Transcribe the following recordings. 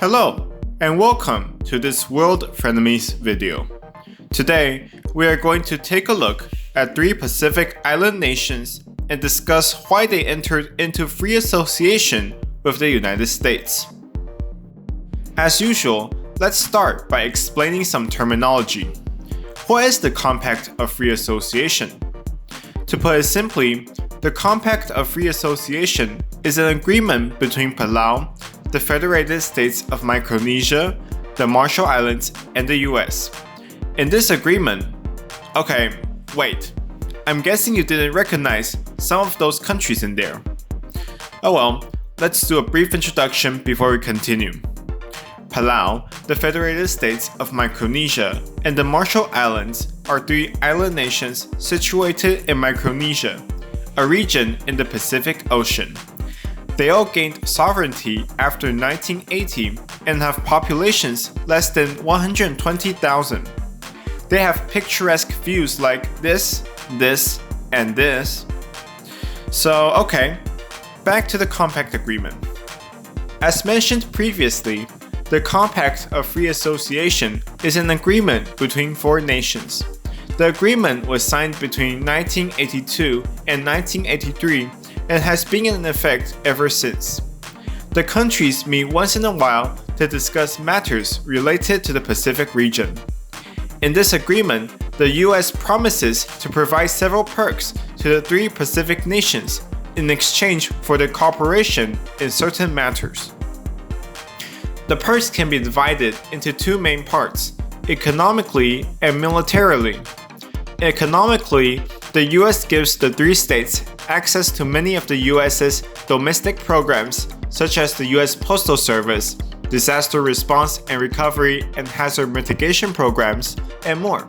Hello, and welcome to this World Frenemies video. Today, we are going to take a look at 3 Pacific Island nations and discuss why they entered into free association with the United States. As usual, let's start by explaining some terminology. What is the Compact of Free Association? To put it simply, the Compact of Free Association is an agreement between Palau, the Federated States of Micronesia, the Marshall Islands, and the US. In this agreement, wait, I'm guessing you didn't recognize some of those countries in there. Oh well, let's do a brief introduction before we continue. Palau, the Federated States of Micronesia, and the Marshall Islands are 3 island nations situated in Micronesia, a region in the Pacific Ocean. They all gained sovereignty after 1980 and have populations less than 120,000. They have picturesque views like this, and this. So, back to the Compact Agreement. As mentioned previously, the Compact of Free Association is an agreement between 4 nations. The agreement was signed between 1982 and 1983 and has been in effect ever since. The countries meet once in a while to discuss matters related to the Pacific region. In this agreement, the US promises to provide several perks to the 3 Pacific nations in exchange for their cooperation in certain matters. The perks can be divided into 2 main parts, economically and militarily. Economically, the US gives the 3 states access to many of the US's domestic programs such as the US Postal Service, disaster response and recovery and hazard mitigation programs, and more.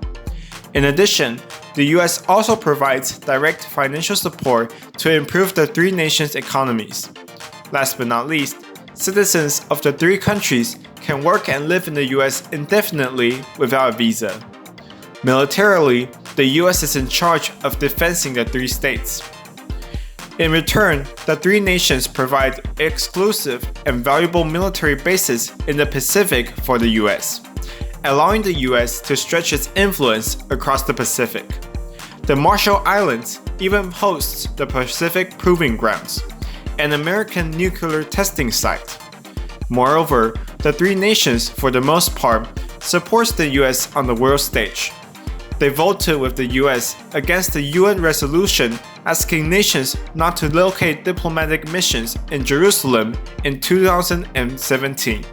In addition, the US also provides direct financial support to improve the 3 nations' economies. Last but not least, citizens of the 3 countries can work and live in the US indefinitely without a visa. Militarily, the US is in charge of defending the 3 states. In return, the 3 nations provide exclusive and valuable military bases in the Pacific for the US, allowing the US to stretch its influence across the Pacific. The Marshall Islands even hosts the Pacific Proving Grounds, an American nuclear testing site. Moreover, the 3 nations, for the most part, supports the US on the world stage. They voted with the US against the UN resolution asking nations not to locate diplomatic missions in Jerusalem in 2017,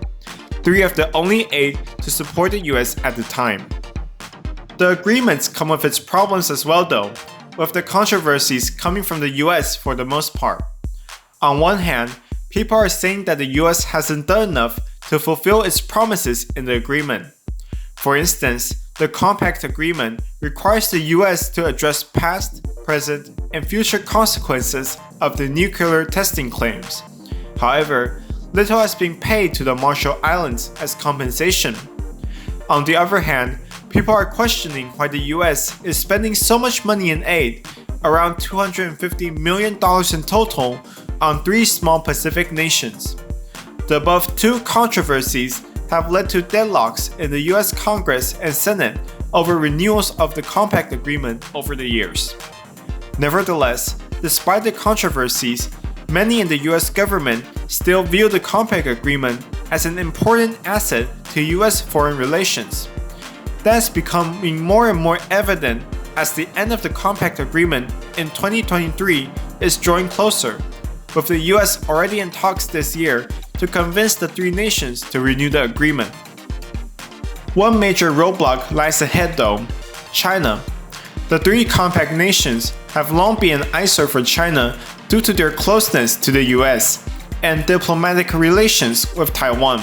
3 of the only 8 to support the US at the time. The agreements come with its problems as well though, with the controversies coming from the US for the most part. On one hand, people are saying that the US hasn't done enough to fulfill its promises in the agreement. For instance, the Compact Agreement requires the US to address past, present, and future consequences of the nuclear testing claims. However, little has been paid to the Marshall Islands as compensation. On the other hand, people are questioning why the US is spending so much money in aid, around $250 million in total, on 3 small Pacific nations. The above 2 controversies have led to deadlocks in the US Congress and Senate over renewals of the Compact Agreement over the years. Nevertheless, despite the controversies, many in the US government still view the Compact Agreement as an important asset to US foreign relations. That's becoming more and more evident as the end of the Compact Agreement in 2023 is drawing closer, with the US already in talks this year to convince the 3 nations to renew the agreement. One major roadblock lies ahead though: China. The 3 Compact nations have long been an eyesore for China due to their closeness to the US and diplomatic relations with Taiwan.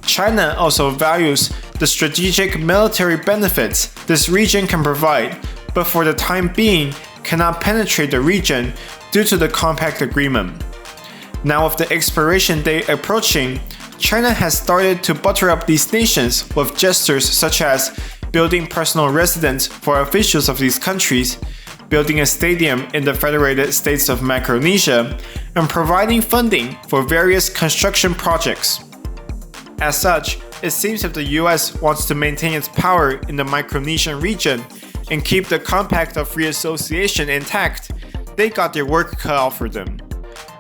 China also values the strategic military benefits this region can provide, but for the time being cannot penetrate the region due to the Compact Agreement. Now with the expiration date approaching, China has started to butter up these nations with gestures such as building personal residence for officials of these countries, building a stadium in the Federated States of Micronesia, and providing funding for various construction projects. As such, it seems if the US wants to maintain its power in the Micronesian region and keep the Compact of Free Association intact, they got their work cut out for them.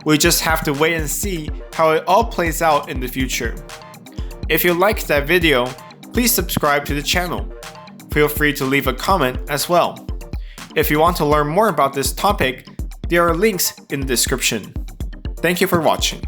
We just have to wait and see how it all plays out in the future. If you liked that video, please subscribe to the channel. Feel free to leave a comment as well. If you want to learn more about this topic, there are links in the description. Thank you for watching.